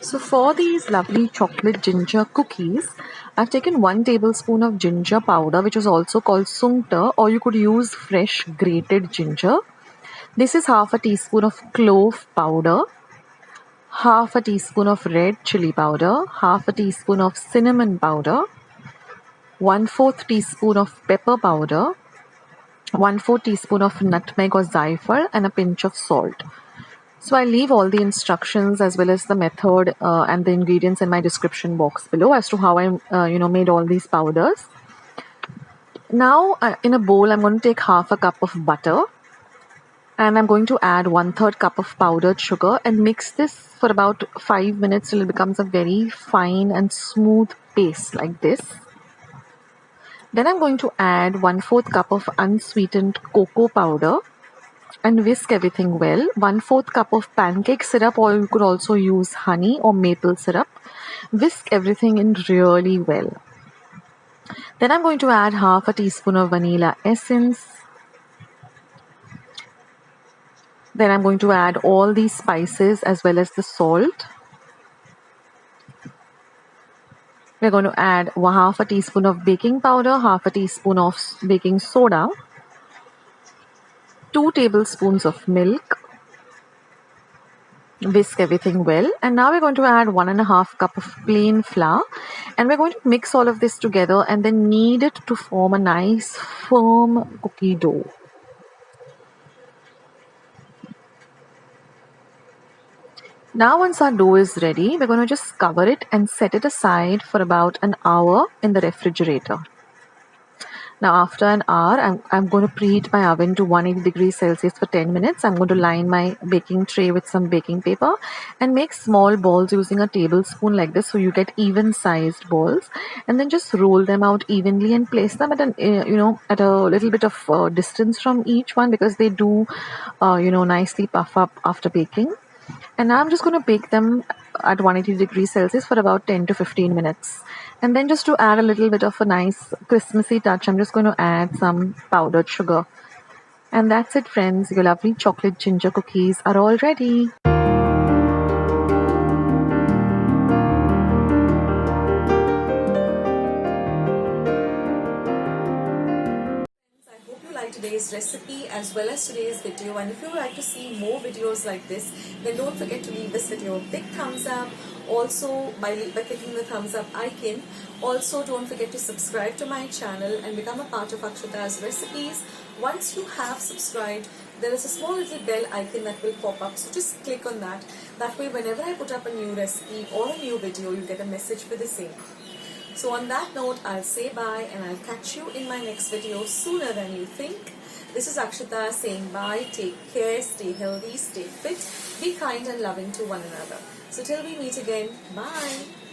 So for these lovely chocolate ginger cookies, I've taken 1 tablespoon of ginger powder, which is also called sunkt, or you could use fresh grated ginger. This is half a teaspoon of clove powder, half a teaspoon of red chili powder, half a teaspoon of cinnamon powder, 1/4 teaspoon of pepper powder, 1/4 teaspoon of nutmeg or jaiphal, and a pinch of salt. So I'll leave all the instructions as well as the method and the ingredients in my description box below as to how I made all these powders. Now in a bowl I'm going to take half a cup of butter, and I'm going to add 1/3 cup of powdered sugar and mix this for about 5 minutes till it becomes a very fine and smooth paste like this. Then I'm going to add 1/4 cup of unsweetened cocoa powder and whisk everything well. 1/4 cup of pancake syrup, or you could also use honey or maple syrup. Whisk everything in really well. Then I'm going to add half a teaspoon of vanilla essence. Then I'm going to add all these spices as well as the salt. We're going to add half a teaspoon of baking powder, half a teaspoon of baking soda, 2 tablespoons of milk. Whisk everything well, and now we're going to add 1.5 cup of plain flour, and we're going to mix all of this together and then knead it to form a nice firm cookie dough. Now once our dough is ready, we're going to just cover it and set it aside for about an hour in the refrigerator. Now after an hour, I'm going to preheat my oven to 180 degrees Celsius for 10 minutes. I'm going to line my baking tray with some baking paper and make small balls using a tablespoon like this, so you get even sized balls, and then just roll them out evenly and place them at at a little bit of distance from each one, because they do nicely puff up after baking. And now I'm just going to bake them at 180 degrees Celsius for about 10 to 15 minutes. And then just to add a little bit of a nice Christmassy touch, I'm just going to add some powdered sugar. And that's it, friends. Your lovely chocolate ginger cookies are all ready. Today's recipe as well as today's video, and if you would like to see more videos like this, then don't forget to leave this video a big thumbs up. Also by clicking the thumbs up icon. Also don't forget to subscribe to my channel and become a part of Akshata's recipes. Once you have subscribed, there is a small little bell icon that will pop up, so just click on that. That way whenever I put up a new recipe or a new video, you get a message for the same. So on that note, I'll say bye, and I'll catch you in my next video sooner than you think. This is Akshata saying bye. Take care, stay healthy, stay fit, be kind and loving to one another. So till we meet again, bye.